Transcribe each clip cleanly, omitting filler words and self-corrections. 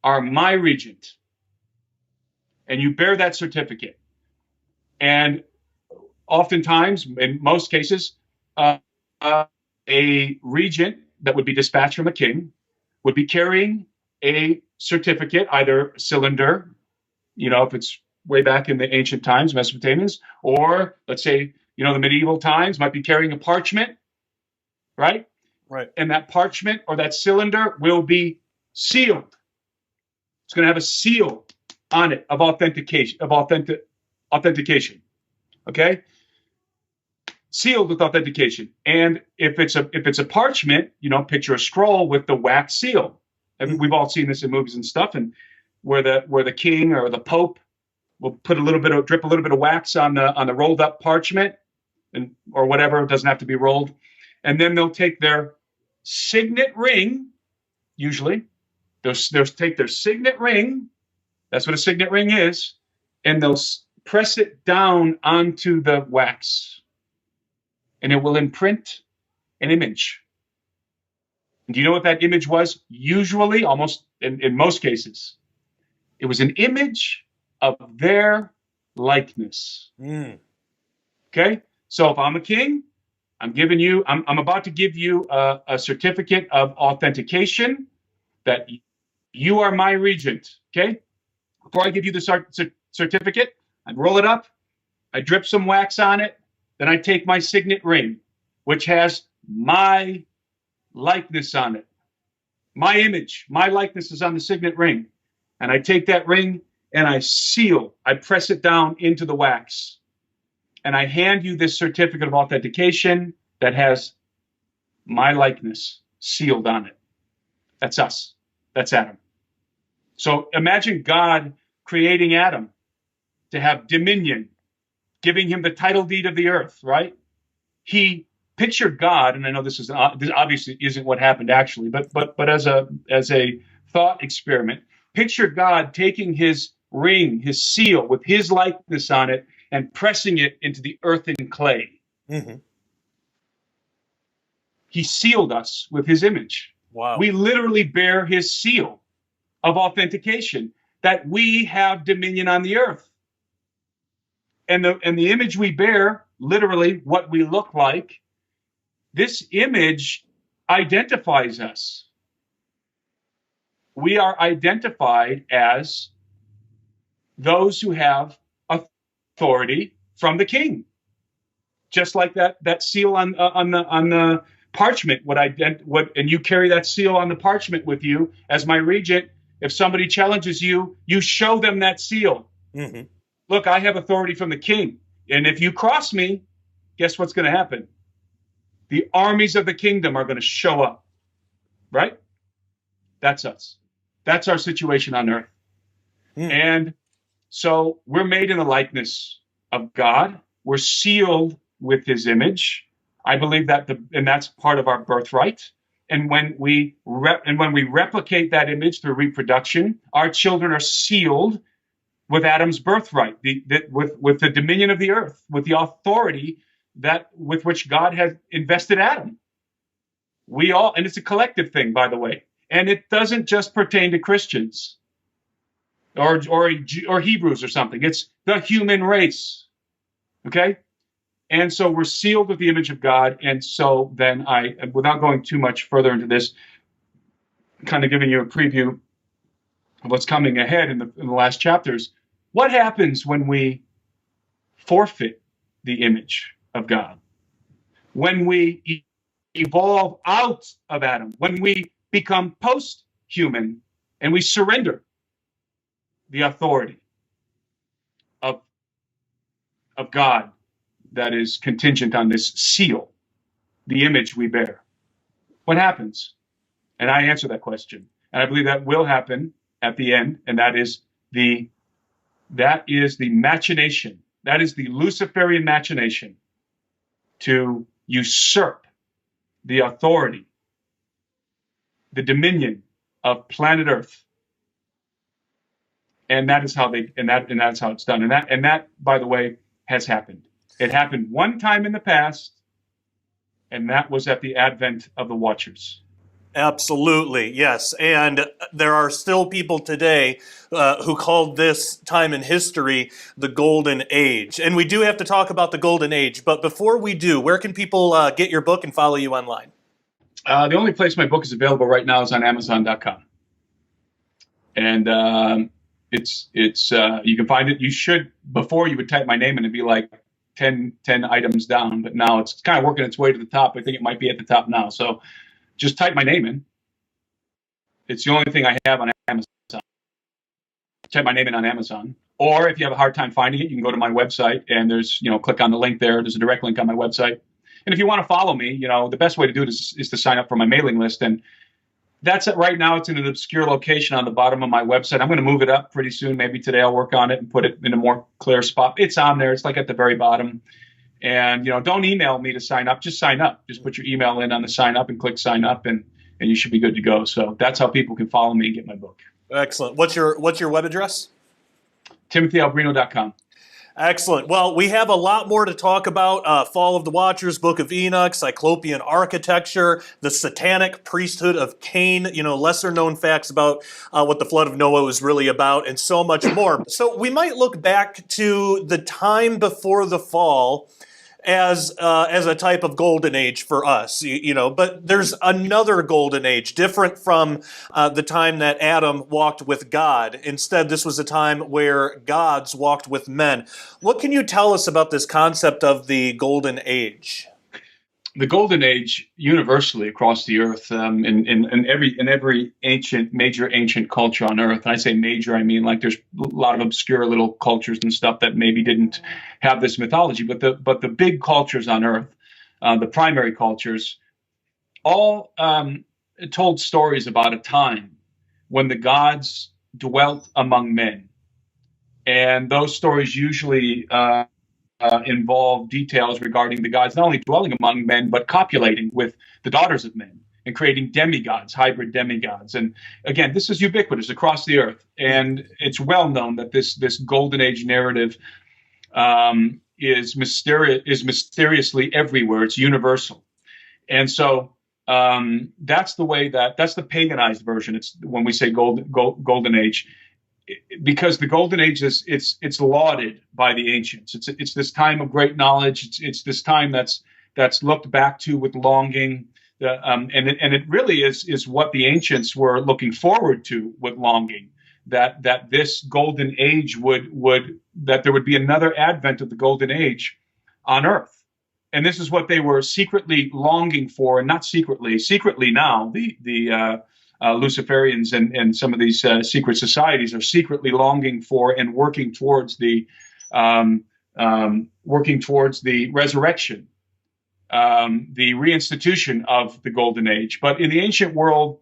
are my regent. And you bear that certificate. And oftentimes, in most cases, uh, uh, a regent that would be dispatched from a king would be carrying a certificate, either cylinder, if it's way back in the ancient times, Mesopotamians, or let's say, the medieval times, might be carrying a parchment, right? Right. And that parchment or that cylinder will be sealed. It's going to have a seal on it of authentication. Okay? Sealed with authentication. And if it's a parchment, picture a scroll with the wax seal. And we've all seen this in movies and stuff, and where the king or the pope will drip a little bit of wax on the rolled up parchment, or whatever. It doesn't have to be rolled. And then they'll take their signet ring, usually. They'll take their signet ring. That's what a signet ring is, and they'll press it down onto the wax, and it will imprint an image. And do you know what that image was? Usually, almost in most cases, it was an image of their likeness. Okay? So if I'm a king, I'm about to give you a certificate of authentication that you are my regent. Okay? Before I give you the certificate, I roll it up, I drip some wax on it, then I take my signet ring, which has my likeness on it. My image, my likeness is on the signet ring. And I take that ring and I press it down into the wax. And I hand you this certificate of authentication that has my likeness sealed on it. That's us. That's Adam. So imagine God creating Adam to have dominion, giving him the title deed of the earth, right? He pictured God, and I know this obviously isn't what happened actually, but as a thought experiment, picture God taking his ring, his seal with his likeness on it, and pressing it into the earthen clay. Mm-hmm. He sealed us with his image. Wow. We literally bear his seal of authentication that we have dominion on the earth. And the image we bear, literally what we look like, this image identifies us. We are identified as those who have authority from the king. Just like that seal on the parchment and you carry that seal on the parchment with you as my regent. If somebody challenges you, you show them that seal. Mm-hmm. Look, I have authority from the king. And if you cross me, guess what's going to happen? The armies of the kingdom are going to show up. Right? That's us. That's our situation on earth. And so we're made in the likeness of God. We're sealed with his image. I believe that and that's part of our birthright. And when we replicate that image through reproduction, our children are sealed with Adam's birthright, with the dominion of the earth, with the authority with which God has invested Adam. And it's a collective thing, by the way. And it doesn't just pertain to Christians or Hebrews or something. It's the human race. Okay? And so we're sealed with the image of God. And so then without going too much further into this, kind of giving you a preview of what's coming ahead in the last chapters, what happens when we forfeit the image of God? When we evolve out of Adam, when we become post-human and we surrender the authority of God that is contingent on this seal, the image we bear. What happens? And I answer that question. And I believe that will happen at the end, and that is the machination. That is the Luciferian machination to usurp the authority, the dominion of planet Earth. And that's how it's done. And that, by the way, has happened. It happened one time in the past, and that was at the advent of the Watchers. Absolutely, yes. And there are still people today who call this time in history the Golden Age. And we do have to talk about the Golden Age. But before we do, where can people get your book and follow you online? The only place my book is available right now is on Amazon.com, and it's you can find it. You should before you would type my name in, it'd be like 10 items down, but now it's kind of working its way to the top. I think it might be at the top now. So just type my name in. It's the only thing I have on Amazon. Type my name in on Amazon. Or if you have a hard time finding it, you can go to my website and there's, click on the link there. There's a direct link on my website. And if you want to follow me, the best way to do it is to sign up for my mailing list. And that's it. Right now, it's in an obscure location on the bottom of my website. I'm going to move it up pretty soon. Maybe today I'll work on it and put it in a more clear spot. It's on there. It's like at the very bottom. And, don't email me to sign up. Just sign up. Just put your email in on the sign up and click sign up and you should be good to go. So that's how people can follow me and get my book. Excellent. What's your web address? TimothyAlberino.com. Excellent. Well, we have a lot more to talk about. Fall of the Watchers, Book of Enoch, Cyclopean architecture, the satanic priesthood of Cain, lesser known facts about what the flood of Noah was really about, and so much more. So we might look back to the time before the fall as a type of golden age for us, but there's another golden age different from the time that Adam walked with God. Instead, this was a time where gods walked with men. What can you tell us about this concept of the golden age? The golden age, universally across the earth, in every major ancient culture on earth, and I say major, I mean like there's a lot of obscure little cultures and stuff that maybe didn't have this mythology, but the big cultures on earth, the primary cultures, all told stories about a time when the gods dwelt among men, and those stories usually involve details regarding the gods not only dwelling among men, but copulating with the daughters of men and creating demigods, hybrid demigods. And again, this is ubiquitous across the earth. And it's well known that this golden age narrative is mysteriously everywhere. It's universal. And so that's the paganized version. It's when we say golden age. Because the golden age it's lauded by the ancients. It's this time of great knowledge. It's this time that's looked back to with longing, and it really is what the ancients were looking forward to with longing. That this golden age that there would be another advent of the golden age on earth, and this is what they were secretly longing for, and not secretly now the Luciferians and some of these secret societies are secretly longing for and working towards the resurrection, the reinstitution of the golden age. But in the ancient world,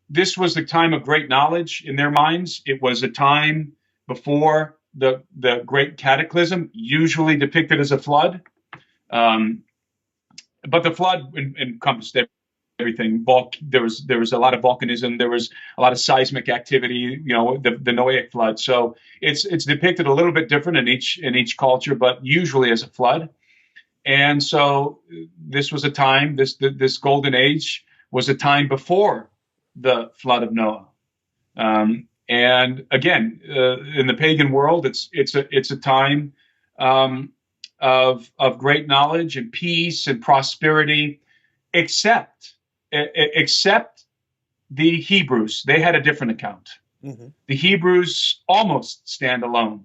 this was the time of great knowledge in their minds. It was a time before the great cataclysm, usually depicted as a flood. But the flood encompassed everything. There was a lot of volcanism. There was a lot of seismic activity. The Noahic flood. So it's depicted a little bit different in each culture, but usually as a flood. And so this was a time. This golden age was a time before the flood of Noah. And again, in the pagan world, it's a time of great knowledge and peace and prosperity, except the Hebrews. They had a different account. Mm-hmm. The Hebrews almost stand alone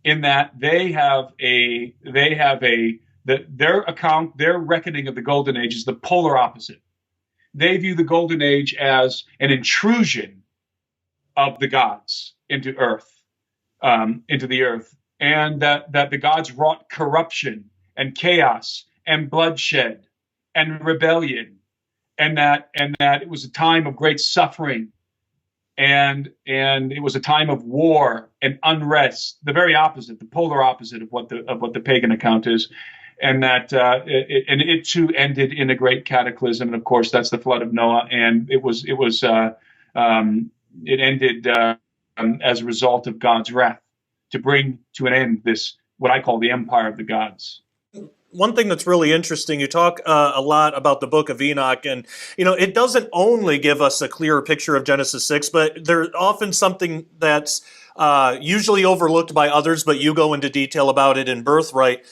in that their account, their reckoning of the golden age is the polar opposite. They view the golden age as an intrusion of the gods into the earth, and that the gods wrought corruption and chaos and bloodshed and rebellion. And that it was a time of great suffering, and it was a time of war and unrest. The very opposite, the polar opposite of what the pagan account is, and that it too ended in a great cataclysm. And of course, that's the flood of Noah, and it ended as a result of God's wrath to bring to an end this what I call the empire of the gods. one thing that's really interesting, you talk a lot about the book of Enoch, and it doesn't only give us a clearer picture of Genesis 6, but there's often something that's usually overlooked by others, but you go into detail about it in Birthright.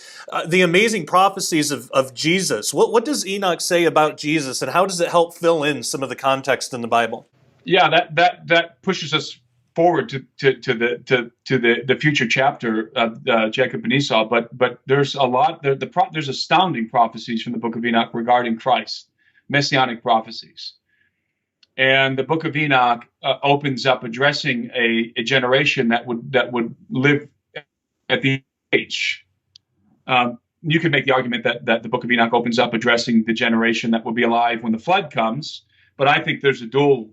The amazing prophecies of Jesus. What does Enoch say about Jesus, and how does it help fill in some of the context in the Bible? Yeah, that pushes us forward to the future chapter of Jacob and Esau. But there's a lot there's astounding prophecies from the book of Enoch regarding Christ, messianic prophecies, and the book of Enoch opens up addressing a generation that would live at the age. You could make the argument that the book of Enoch opens up addressing the generation that will be alive when the flood comes, but I think there's a dual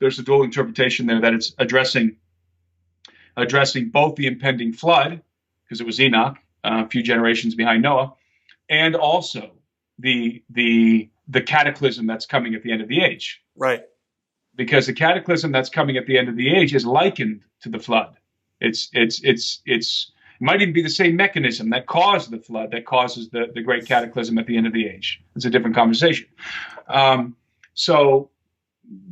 interpretation there, that it's addressing both the impending flood, because it was Enoch, a few generations behind Noah, and also the cataclysm that's coming at the end of the age. Right. Because the cataclysm that's coming at the end of the age is likened to the flood. It might even be the same mechanism that caused the flood, that causes the great cataclysm at the end of the age. It's a different conversation.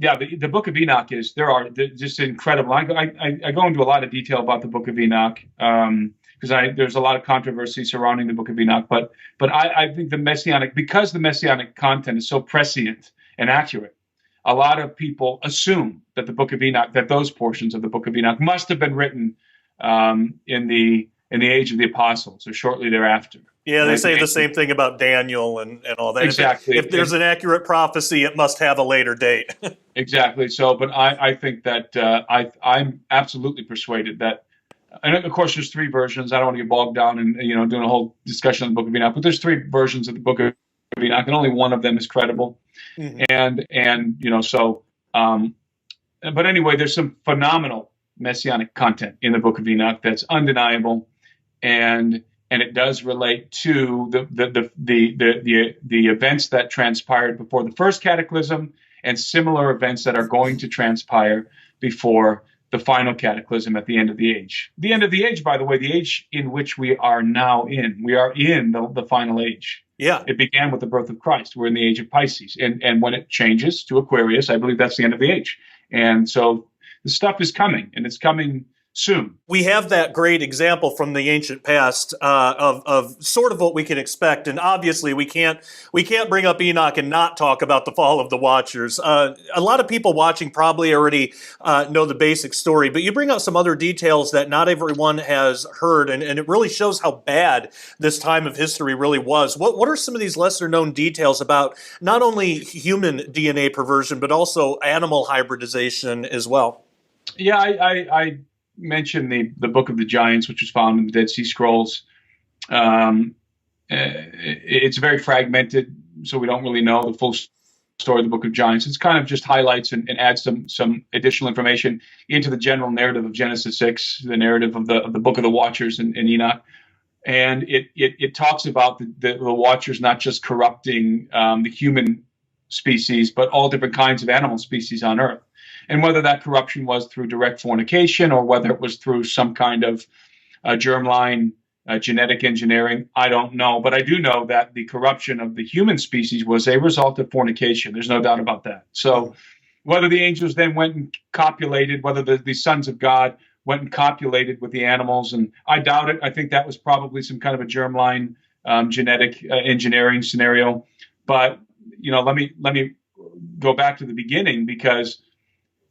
Yeah, the book of Enoch they're just incredible. I go into a lot of detail about the book of Enoch because there's a lot of controversy surrounding the book of Enoch. But I think because the messianic content is so prescient and accurate, a lot of people assume that the book of Enoch, that those portions of the book of Enoch must have been written in the age of the apostles or shortly thereafter. Yeah, they say the same thing about Daniel and all that. Exactly. If there's an accurate prophecy, it must have a later date. Exactly. So, but I think that I'm absolutely persuaded that, and of course, there's three versions. I don't want to get bogged down in doing a whole discussion on the book of Enoch, but there's three versions of the book of Enoch, and only one of them is credible. Mm-hmm. And so. But anyway, there's some phenomenal messianic content in the book of Enoch that's undeniable, and it does relate to the events that transpired before the first cataclysm, and similar events that are going to transpire before the final cataclysm at the end of the age. The end of the age, by the way, the age in which we are now in. We are in the final age. Yeah. It began with the birth of Christ. We're in the age of Pisces. And when it changes to Aquarius, I believe that's the end of the age. And so the stuff is coming, and it's coming soon. We have that great example from the ancient past of sort of what we can expect, and obviously we can't bring up Enoch and not talk about the fall of the Watchers. A lot of people watching probably already know the basic story, but you bring out some other details that not everyone has heard, and it really shows how bad this time of history really was. What are some of these lesser known details about not only human DNA perversion but also animal hybridization as well? Yeah, I mentioned the Book of the Giants, which was found in the Dead Sea Scrolls. It's very fragmented, so we don't really know the full story of the Book of Giants. It's kind of just highlights and adds some additional information into the general narrative of Genesis 6, the narrative of the Book of the Watchers in Enoch. And it talks about the Watchers not just corrupting the human species, but all different kinds of animal species on Earth. And whether that corruption was through direct fornication or whether it was through some kind of germline genetic engineering, I don't know. But I do know that the corruption of the human species was a result of fornication. There's no doubt about that. So whether the angels then went and copulated, whether the sons of God went and copulated with the animals, and I doubt it. I think that was probably some kind of a germline genetic engineering scenario. But let me go back to the beginning, because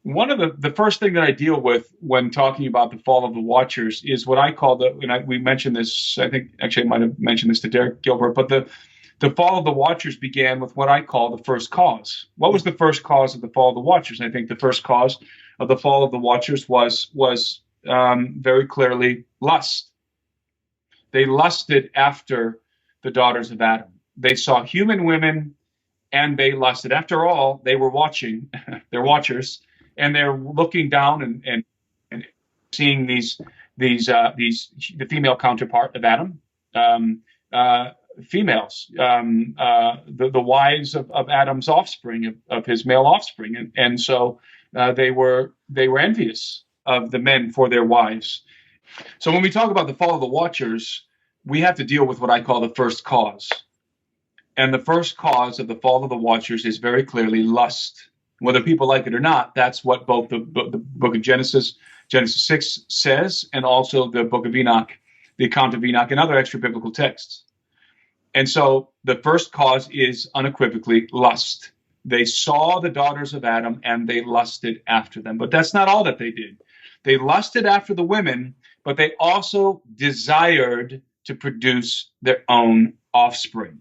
one of the first thing that I deal with when talking about the fall of the Watchers is what I call we mentioned this, I think actually I might have mentioned this to Derek Gilbert, but the fall of the Watchers began with what I call the first cause. What was the first cause of the fall of the Watchers? And I think the first cause of the fall of the Watchers was very clearly lust. They lusted after the daughters of Adam. They saw human women and they lusted. After all, they were watching, they're watchers. And they're looking down and seeing the female counterpart of Adam, females, the wives of Adam's offspring, of his male offspring, and so they were envious of the men for their wives. So when we talk about the fall of the Watchers, we have to deal with what I call the first cause. And the first cause of the fall of the Watchers is very clearly lust. Whether people like it or not, that's what both the book of Genesis 6 says, and also the book of Enoch, the account of Enoch, and other extra biblical texts. And so the first cause is unequivocally lust. They saw the daughters of Adam and they lusted after them. But that's not all that they did. They lusted after the women, but they also desired to produce their own offspring,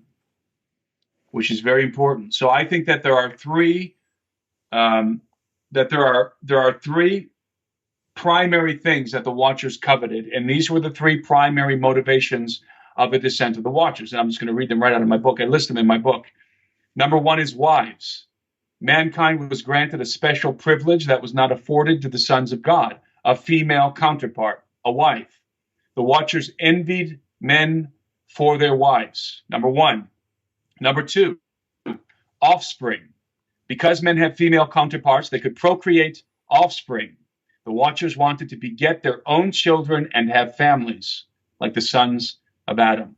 which is very important. So I think that there are three three primary things that the Watchers coveted, and these were the three primary motivations of the descent of the Watchers. And I'm just going to read them right out of my book. I list them in my book. Number one is wives. Mankind was granted a special privilege that was not afforded to the sons of God, a female counterpart, a wife. The Watchers envied men for their wives. Number one. Number two, offspring. Because men had female counterparts, they could procreate offspring. The Watchers wanted to beget their own children and have families, like the sons of Adam.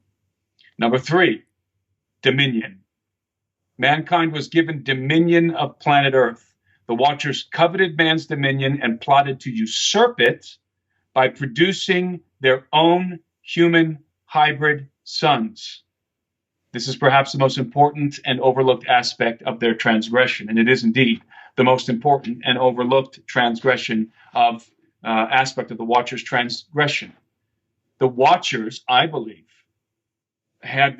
Number three, dominion. Mankind was given dominion of planet Earth. The Watchers coveted man's dominion and plotted to usurp it by producing their own human hybrid sons. This is perhaps the most important and overlooked aspect of their transgression, and it is indeed the most important and overlooked transgression of aspect of the Watchers' transgression. The Watchers, I believe, had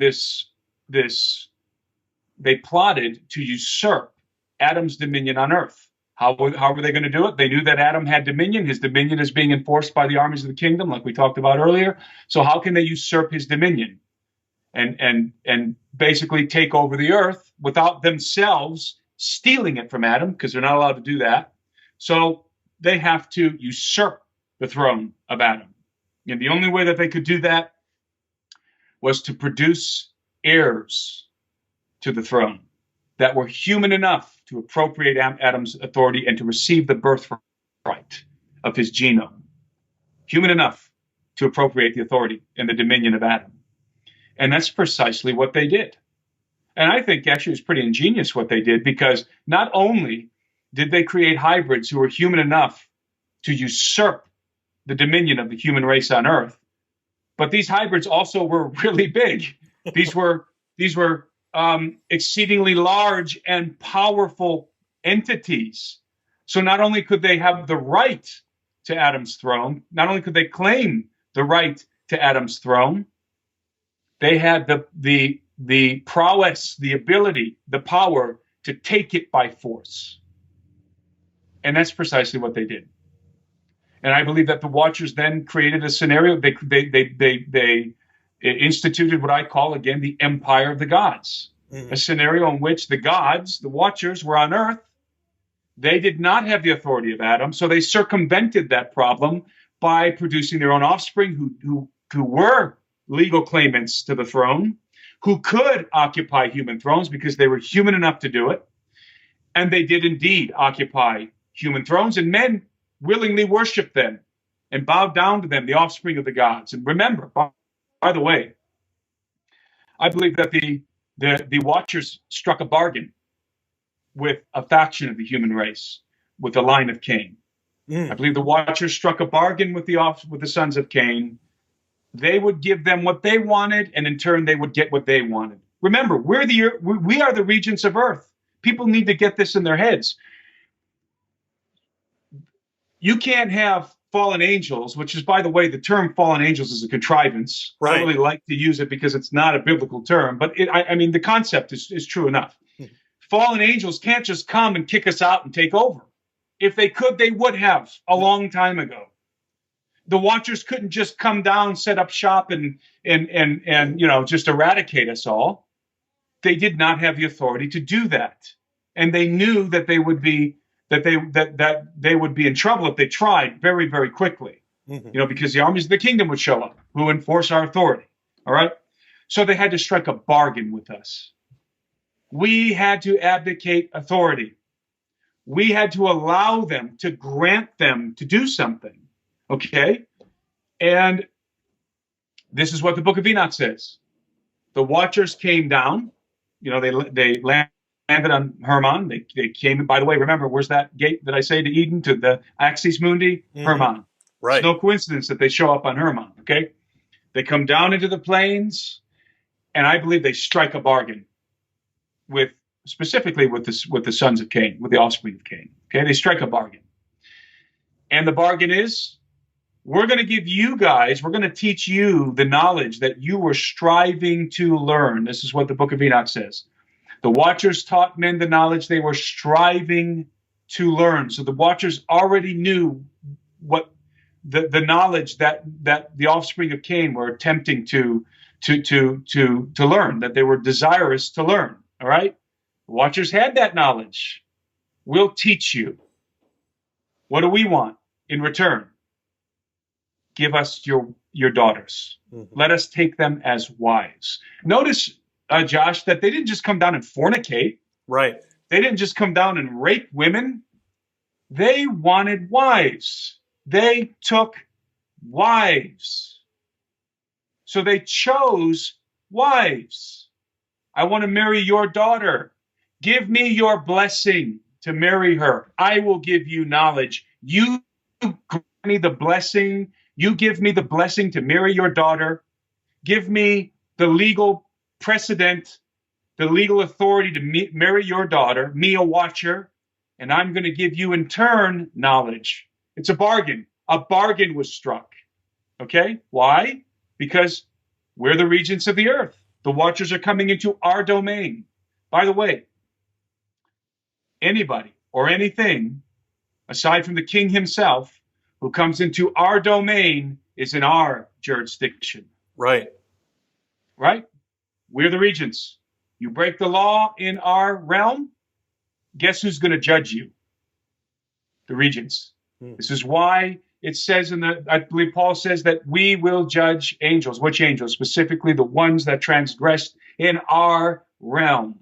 they plotted to usurp Adam's dominion on earth. How were they going to do it? They knew that Adam had dominion. His dominion is being enforced by the armies of the kingdom, like we talked about earlier. So how can they usurp his dominion and basically take over the earth without themselves stealing it from Adam, because they're not allowed to do that. So they have to usurp the throne of Adam. And the only way that they could do that was to produce heirs to the throne that were human enough to appropriate Adam's authority and to receive the birthright of his genome. Human enough to appropriate the authority and the dominion of Adam. And that's precisely what they did. And I think actually it's pretty ingenious what they did, because not only did they create hybrids who were human enough to usurp the dominion of the human race on earth, but these hybrids also were really big. These were exceedingly large and powerful entities. So not only could they have the right to Adam's throne, not only could they claim the right to Adam's throne, they had the prowess, the ability, the power to take it by force. And that's precisely what they did. And I believe that the Watchers then created a scenario. They instituted what I call, again, the empire of the gods. Mm-hmm. A scenario in which the gods, the Watchers, were on earth. They did not have the authority of Adam, so they circumvented that problem by producing their own offspring who were legal claimants to the throne, who could occupy human thrones because they were human enough to do it. And they did indeed occupy human thrones, and men willingly worshiped them and bowed down to them, the offspring of the gods. And remember, by the way, I believe that the Watchers struck a bargain with a faction of the human race, with the line of Cain. I believe the Watchers struck a bargain with the sons of Cain. They would give them what they wanted, and in turn, they would get what they wanted. Remember, we are the regents of earth. People need to get this in their heads. You can't have fallen angels, which is, by the way, the term fallen angels is a contrivance. Right. I don't really like to use it because it's not a biblical term, but the concept is true enough. Fallen angels can't just come and kick us out and take over. If they could, they would have a long time ago. The Watchers couldn't just come down, set up shop, and just eradicate us all. They did not have the authority to do that, and they knew that they would be in trouble if they tried very, very quickly. Mm-hmm. Because the armies of the kingdom would show up, who enforce our authority. All right, so they had to strike a bargain with us. We had to abdicate authority. We had to allow them, to grant them to do something. Okay? And This is what the book of Enoch says. The watchers came down. They landed on Hermon. They came. By the way, remember, where's that gate that I say to Eden, to the Axis Mundi? Hermon. Right. It's no coincidence that they show up on Hermon. Okay, they come down into the plains, and I believe they strike a bargain specifically with the sons of Cain, with the offspring of Cain. Okay, they strike a bargain, and the bargain is, we're going to give you guys, we're going to teach you the knowledge that you were striving to learn. This is what the book of Enoch says. The watchers taught men the knowledge they were striving to learn. So the watchers already knew what the knowledge that the offspring of Cain were attempting to learn, that they were desirous to learn. All right? The watchers had that knowledge. We'll teach you. What do we want in return? Give us your daughters. Let us take them as wives. Notice, Josh, that they didn't just come down and fornicate. Right. They didn't just come down and rape women. They wanted wives. They took wives. So they chose wives. I want to marry your daughter. Give me your blessing to marry her. I will give you knowledge. You grant me the blessing. You give me the blessing to marry your daughter. Give me the legal precedent, the legal authority to marry your daughter, me, a watcher, and I'm going to give you in turn knowledge. It's a bargain. A bargain was struck. Okay? Why? Because we're the regents of the earth. The watchers are coming into our domain. By the way, anybody or anything, aside from the king himself, who comes into our domain is in our jurisdiction. Right. Right? We're the regents. You break the law in our realm, guess who's going to judge you? The regents. This is why it says I believe Paul says that we will judge angels. Which angels? Specifically the ones that transgressed in our realm.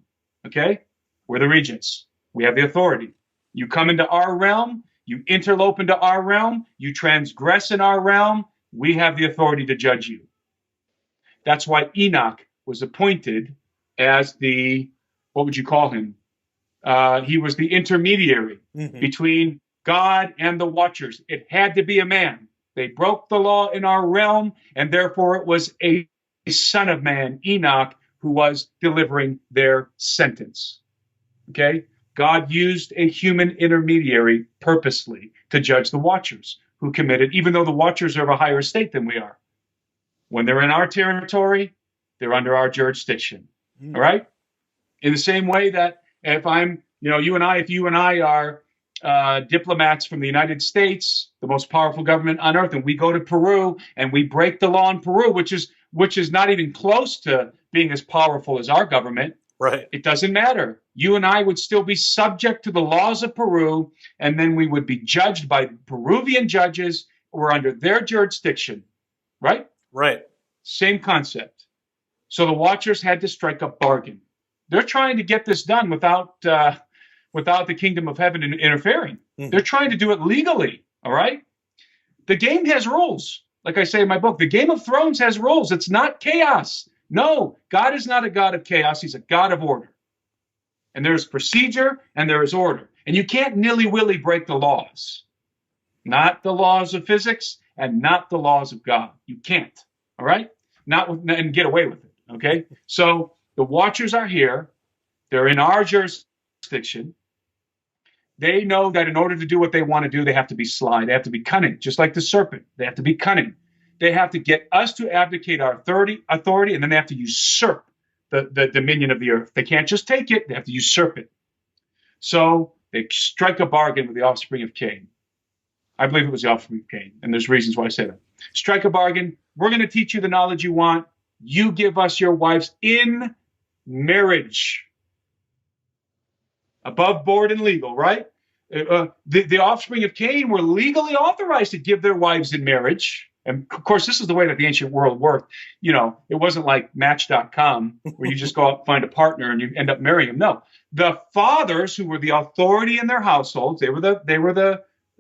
Okay? We're the regents. We have the authority. You come into our realm, you interlope into our realm, you transgress in our realm, we have the authority to judge you. That's why Enoch was appointed as what would you call him? He was the intermediary between God and the watchers. It had to be a man. They broke the law in our realm, and therefore it was a son of man, Enoch, who was delivering their sentence. Okay? God used a human intermediary purposely to judge the watchers who committed, even though the watchers are of a higher state than we are. When they're in our territory, they're under our jurisdiction. All right? In the same way that if you and I are diplomats from the United States, the most powerful government on earth, and we go to Peru and we break the law in Peru, which is not even close to being as powerful as our government. Right. It doesn't matter. You and I would still be subject to the laws of Peru, and then we would be judged by Peruvian judges. We're under their jurisdiction. Right? Right. Same concept. So the watchers had to strike a bargain. They're trying to get this done without the kingdom of heaven interfering. They're trying to do it legally. All right? The game has rules. Like I say in my book, the Game of Thrones has rules. It's not chaos. No, God is not a God of chaos. He's a God of order. And there's procedure and there is order. And you can't nilly-willy break the laws. Not the laws of physics and not the laws of God. You can't. All right? And get away with it. Okay? So the watchers are here. They're in our jurisdiction. They know that in order to do what they want to do, they have to be sly. They have to be cunning, just like the serpent. They have to be cunning. They have to get us to abdicate our authority, and then they have to usurp the dominion of the earth. They can't just take it. They have to usurp it. So they strike a bargain with the offspring of Cain. I believe it was the offspring of Cain, and there's reasons why I say that. Strike a bargain. We're going to teach you the knowledge you want. You give us your wives in marriage. Above board and legal, right? The offspring of Cain were legally authorized to give their wives in marriage. And of course, this is the way that the ancient world worked. It wasn't like Match.com where you just go out and find a partner and you end up marrying them. No, the fathers who were the authority in their households, they were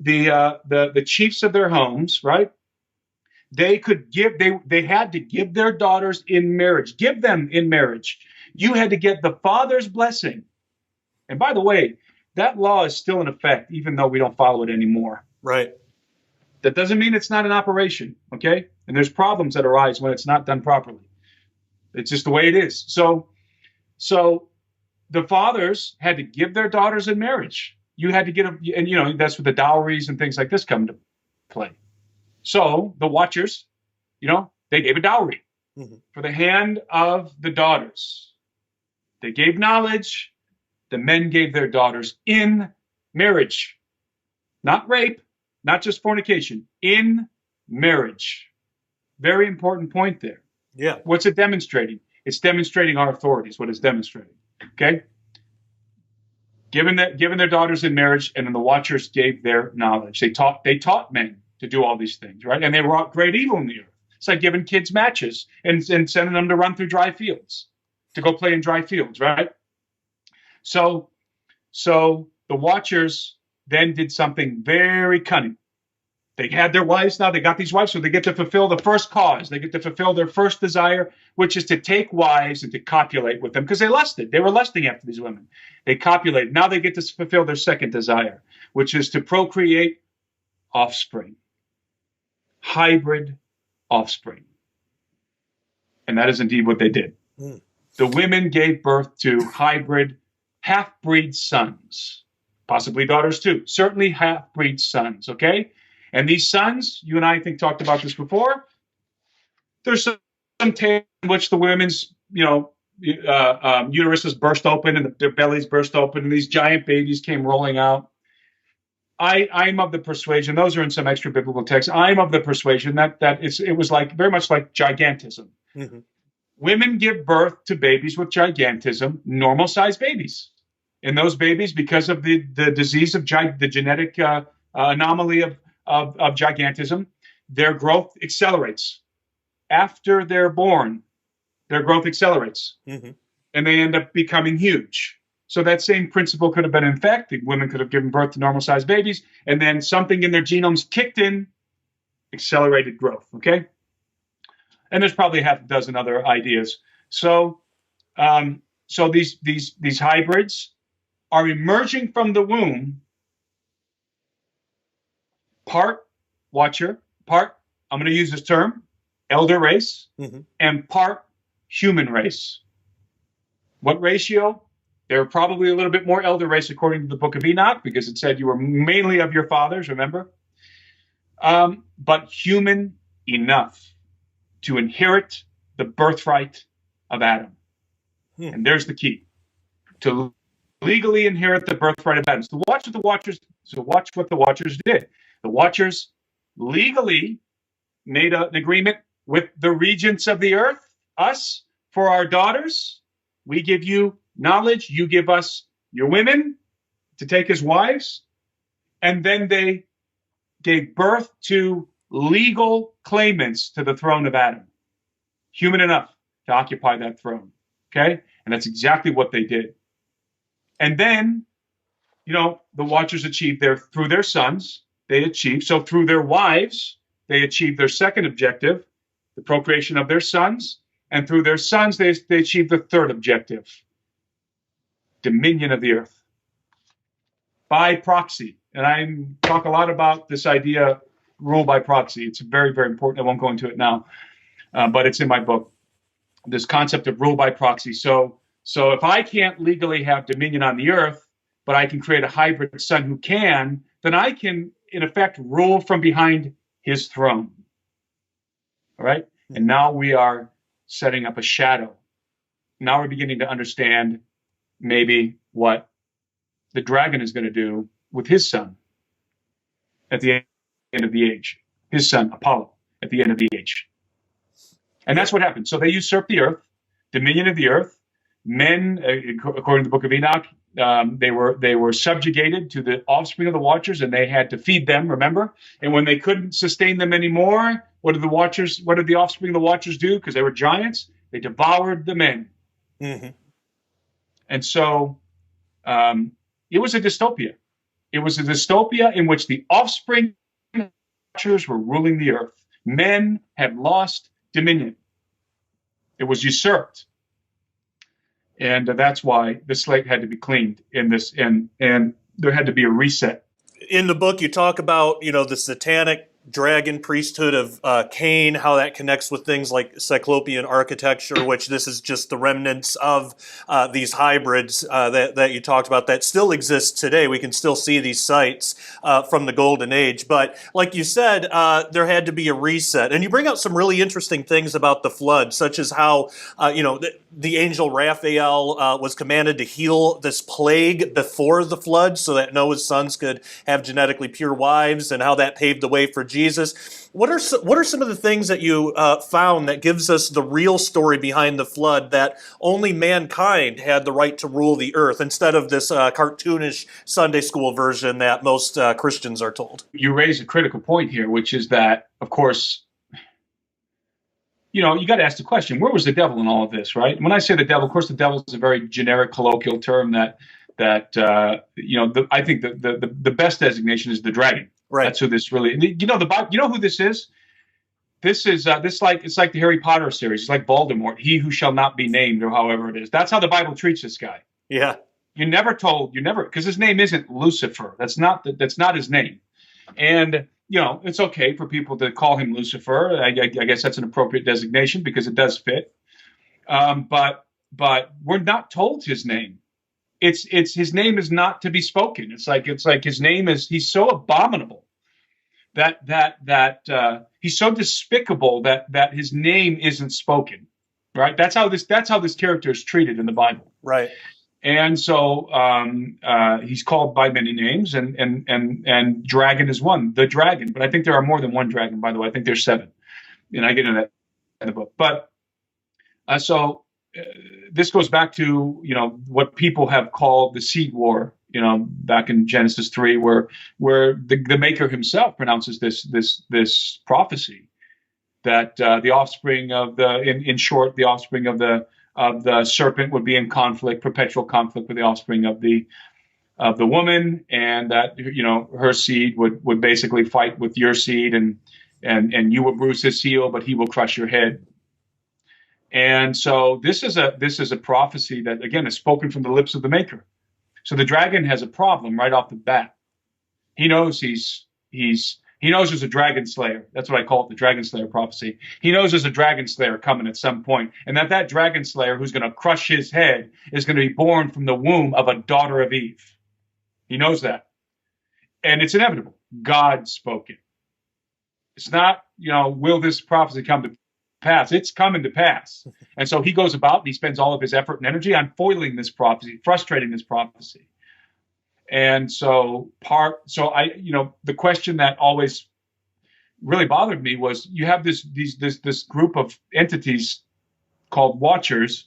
the chiefs of their homes, right? They could give, they had to give their daughters in marriage, give them in marriage. You had to get the father's blessing. And by the way, that law is still in effect, even though we don't follow it anymore. Right. That doesn't mean it's not an operation, okay? And there's problems that arise when it's not done properly. It's just the way it is. So the fathers had to give their daughters in marriage. You had to get them, and that's where the dowries and things like this come to play. So the watchers, they gave a dowry for the hand of the daughters. They gave knowledge. The men gave their daughters in marriage, not rape, not just fornication, in marriage. Very important point there. Yeah. What's it demonstrating? It's demonstrating our authority is what it's demonstrating. Okay? Given their daughters in marriage, and then the watchers gave their knowledge. They taught men to do all these things, right? And they wrought great evil in the earth. It's like giving kids matches and sending them to run through dry fields, to go play in dry fields, right? So the watchers then did something very cunning. They had their wives now. They got these wives, so they get to fulfill the first cause. They get to fulfill their first desire, which is to take wives and to copulate with them, because they lusted. They were lusting after these women. They copulated. Now they get to fulfill their second desire, which is to procreate offspring, hybrid offspring. And that is indeed what they did. The women gave birth to hybrid half-breed sons, possibly daughters too, certainly half-breed sons, okay? And these sons, you and I think talked about this before, there's some tale in which the women's, uteruses burst open and their bellies burst open and these giant babies came rolling out. I'm of the persuasion, those are in some extra biblical texts, I'm of the persuasion that it was like very much like gigantism. Mm-hmm. Women give birth to babies with gigantism, normal-sized babies. And those babies, because of the disease of the genetic anomaly of gigantism, their growth accelerates. After they're born, their growth accelerates. Mm-hmm. And they end up becoming huge. So that same principle could have been in effect. The women could have given birth to normal-sized babies, and then something in their genomes kicked in, accelerated growth, okay? And there's probably half a dozen other ideas. So these hybrids are emerging from the womb, part watcher, part, I'm going to use this term, elder race, mm-hmm. and part human race. What ratio? They were probably a little bit more elder race according to the book of Enoch, because it said you were mainly of your fathers, remember? But human enough to inherit the birthright of Adam. And there's the key. To legally inherit the birthright of Adam. So watch what the watchers did. The watchers legally made an agreement with the regents of the earth, us, for our daughters. We give you knowledge, you give us your women to take as wives. And then they gave birth to legal claimants to the throne of Adam, human enough to occupy that throne. Okay? And that's exactly what they did. And then, the watchers achieved through their sons, so through their wives, they achieved their second objective, the procreation of their sons. And through their sons, they achieved the third objective, dominion of the earth by proxy. And I talk a lot about this idea, rule by proxy. It's very, very important. I won't go into it now, but it's in my book, this concept of rule by proxy. So if I can't legally have dominion on the earth, but I can create a hybrid son who can, then I can, in effect, rule from behind his throne. All right? And now we are setting up a shadow. Now we're beginning to understand maybe what the dragon is going to do with his son at the end of the age. His son, Apollo, at the end of the age. And that's what happened. So they usurped the earth, dominion of the earth. Men, according to the book of Enoch, they were subjugated to the offspring of the watchers, and they had to feed them, remember? And when they couldn't sustain them anymore, what did the offspring of the watchers do? Because they were giants, they devoured the men. Mm-hmm. And so it was a dystopia. It was a dystopia in which the offspring watchers were ruling the earth. Men had lost dominion. It was usurped. And that's why the slate had to be cleaned in this, and there had to be a reset. In the book, you talk about, the satanic dragon priesthood of Cain, how that connects with things like Cyclopean architecture, which this is just the remnants of these hybrids that you talked about that still exist today. We can still see these sites from the Golden Age. But like you said, there had to be a reset. And you bring out some really interesting things about the flood, such as how, the angel Raphael was commanded to heal this plague before the flood so that Noah's sons could have genetically pure wives, and how that paved the way for Jesus. What are some of the things that you found that gives us the real story behind the flood, that only mankind had the right to rule the earth, instead of this cartoonish Sunday school version that most Christians are told? You raise a critical point here, which is that, of course, you got to ask the question, where was the devil in all of this, right? When I say the devil, of course, the devil is a very generic, colloquial term that I think the best designation is the dragon. Right. That's who this really. The Bible. You know who this is? It's like the Harry Potter series. It's like Voldemort, he who shall not be named, or however it is. That's how the Bible treats this guy. Yeah. You're never because his name isn't Lucifer. That's not his name, and it's okay for people to call him Lucifer. I guess that's an appropriate designation because it does fit. But we're not told his name. It's his name is not to be spoken. It's like his name is, he's so abominable that he's so despicable that his name isn't spoken. Right? That's how this character is treated in the Bible. Right. And so he's called by many names, and dragon is one, the dragon. But I think there are more than one dragon, by the way. I think there's 7, and I get into that in the book. But this goes back to what people have called the seed war. Back in Genesis 3, where the Maker himself pronounces this prophecy that the offspring of the offspring of the serpent would be in perpetual conflict with the offspring of the woman, and that her seed would basically fight with your seed, and you will bruise his heel, but he will crush your head. And so this is a prophecy that, again, is spoken from the lips of the Maker. So the dragon has a problem right off the bat. He knows he knows there's a dragon slayer. That's what I call it, the dragon slayer prophecy. He knows there's a dragon slayer coming at some point, and that dragon slayer who's going to crush his head is going to be born from the womb of a daughter of Eve. He knows that. And it's inevitable. God spoke it. It's not, will this prophecy come to pass? It's coming to pass. And so he goes about and he spends all of his effort and energy on foiling this prophecy, frustrating this prophecy. And so the question that always really bothered me was, you have this group of entities called Watchers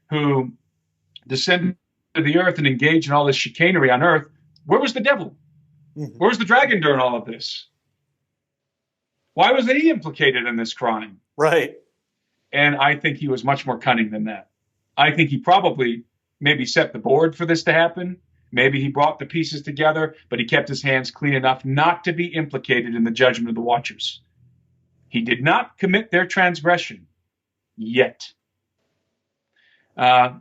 who descend to the earth and engage in all this chicanery on earth. Where was the devil? Where was the dragon during all of this? Why was he implicated in this crime? Right. And I think he was much more cunning than that. I think he probably maybe set the board for this to happen. Maybe he brought the pieces together, but he kept his hands clean enough not to be implicated in the judgment of the Watchers. He did not commit their transgression yet. I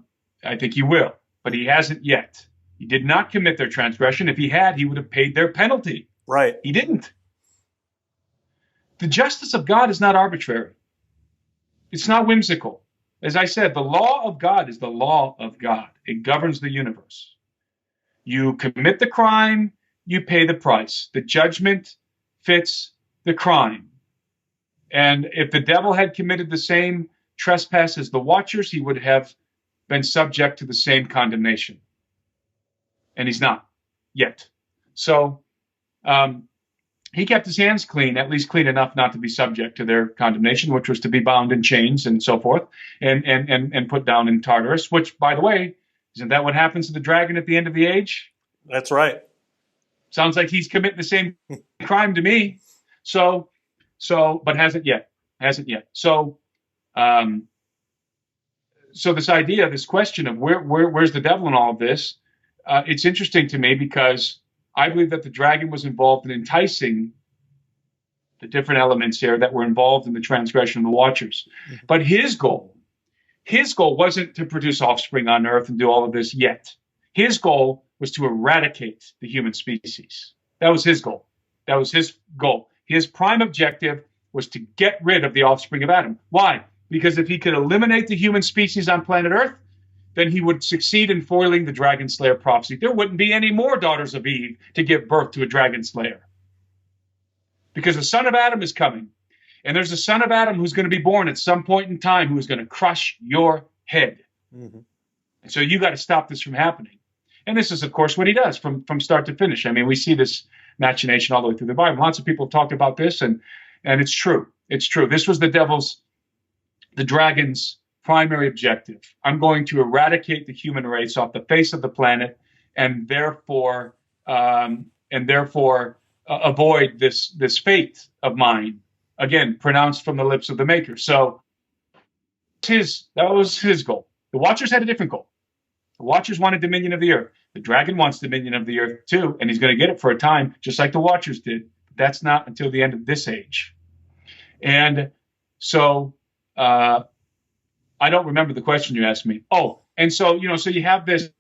think he will, but he hasn't yet. He did not commit their transgression. If he had, he would have paid their penalty. Right. He didn't. The justice of God is not arbitrary. It's not whimsical. As I said, the law of God is the law of God. It governs the universe. You commit the crime, you pay the price. The judgment fits the crime. And if the devil had committed the same trespass as the Watchers, he would have been subject to the same condemnation. And he's not yet. So he kept his hands clean, at least clean enough not to be subject to their condemnation, which was to be bound in chains and so forth, and put down in Tartarus, which, by the way, isn't that what happens to the dragon at the end of the age? That's right. Sounds like he's committing the same crime to me. So, but hasn't yet. So this idea, this question of where's the devil in all of this, it's interesting to me because I believe that the dragon was involved in enticing the different elements here that were involved in the transgression of the Watchers. But his goal wasn't to produce offspring on Earth and do all of this yet. His goal was to eradicate the human species. That was his goal. That was his goal. His prime objective was to get rid of the offspring of Adam. Why? Because if he could eliminate the human species on planet Earth, then he would succeed in foiling the dragon slayer prophecy. There wouldn't be any more daughters of Eve to give birth to a dragon slayer. Because the son of Adam is coming. And there's a son of Adam who's going to be born at some point in time who is going to crush your head. Mm-hmm. And so you got to stop this from happening. And this is, of course, what he does from start to finish. I mean, we see this machination all the way through the Bible. Lots of people have talked about this, and it's true. It's true. This was the dragon's primary objective. I'm going to eradicate the human race off the face of the planet, and therefore avoid this fate of mine, again, pronounced from the lips of the Maker. So that was his goal. The Watchers had a different goal. The Watchers wanted dominion of the earth. The dragon wants dominion of the earth too, and he's going to get it for a time, just like the Watchers did. That's not until the end of this age. And so I don't remember the question you asked me. Oh, and so so you have the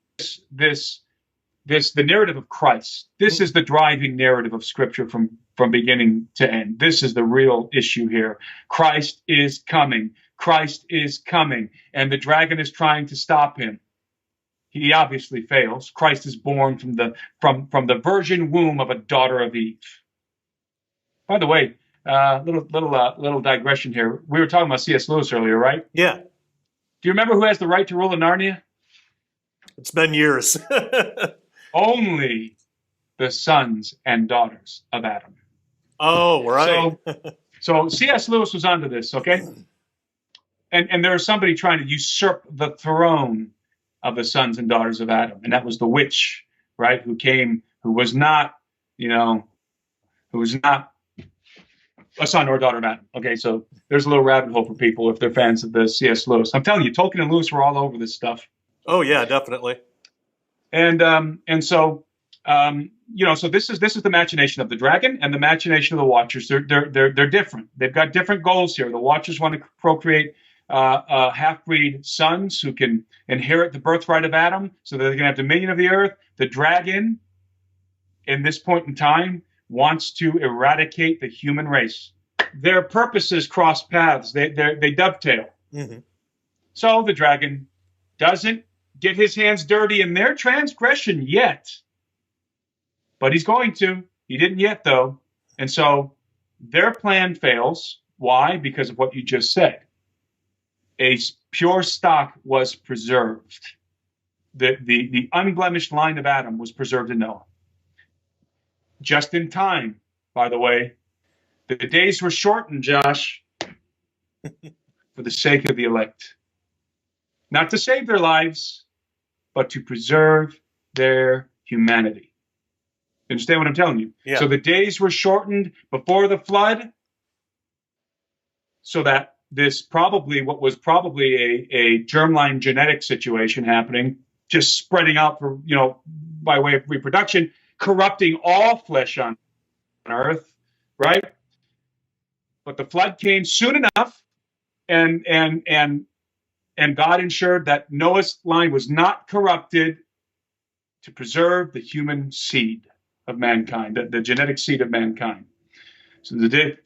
narrative of Christ. This is the driving narrative of Scripture from beginning to end. This is the real issue here. Christ is coming. Christ is coming, and the dragon is trying to stop him. He obviously fails. Christ is born from the virgin womb of a daughter of Eve. By the way, little digression here. We were talking about C.S. Lewis earlier, right? Yeah. Do you remember who has the right to rule in Narnia? It's been years. Only the sons and daughters of Adam. Oh, right. So C.S. Lewis was onto this, okay? And there was somebody trying to usurp the throne of the sons and daughters of Adam, and that was the witch, right? Who was not a son or daughter of Adam. Okay, so there's a little rabbit hole for people if they're fans of the C.S. Lewis. I'm telling you, Tolkien and Lewis were all over this stuff. Oh yeah, definitely. And so this is the machination of the dragon and the machination of the Watchers. They're different. They've got different goals here. The Watchers want to procreate half-breed sons who can inherit the birthright of Adam, so that they can have dominion of the earth. The dragon, in this point in time, wants to eradicate the human race. Their purposes cross paths. They dovetail. Mm-hmm. So the dragon doesn't get his hands dirty in their transgression yet, but he's going to. He didn't yet, though. And so their plan fails. Why? Because of what you just said. A pure stock was preserved. The unblemished line of Adam was preserved in Noah. Just in time, by the way. The days were shortened, Josh, for the sake of the elect. Not to save their lives, but to preserve their humanity. You understand what I'm telling you? Yeah. So the days were shortened before the flood, so that what was probably a germline genetic situation happening, just spreading out for, by way of reproduction, corrupting all flesh on earth, right? But the flood came soon enough, and God ensured that Noah's line was not corrupted to preserve the human seed of mankind, the genetic seed of mankind. So the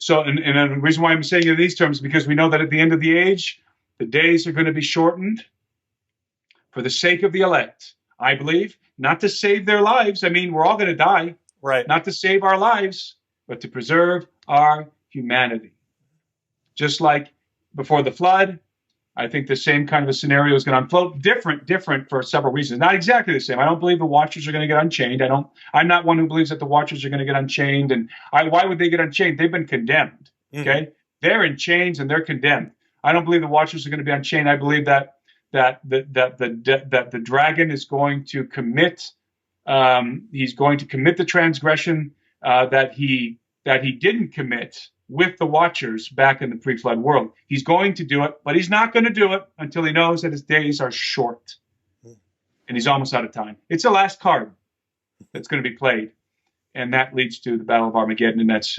reason why I'm saying it in these terms is because we know that at the end of the age, the days are going to be shortened for the sake of the elect. I believe, not to save their lives. I mean, we're all going to die. Right. Not to save our lives, but to preserve our humanity. Just like before the flood, I think the same kind of a scenario is going to unfold. Different for several reasons. Not exactly the same. I don't believe the Watchers are going to get unchained. I'm not one who believes that the Watchers are going to get unchained. And why would they get unchained? They've been condemned. Okay, mm-hmm. They're in chains and they're condemned. I don't believe the Watchers are going to be unchained. I believe that the dragon is going to commit. He's going to commit the transgression that he didn't commit with the Watchers back in the pre-flood world. He's going to do it, but he's not going to do it until he knows that his days are short. And he's almost out of time. It's the last card that's going to be played. And that leads to the Battle of Armageddon, and that's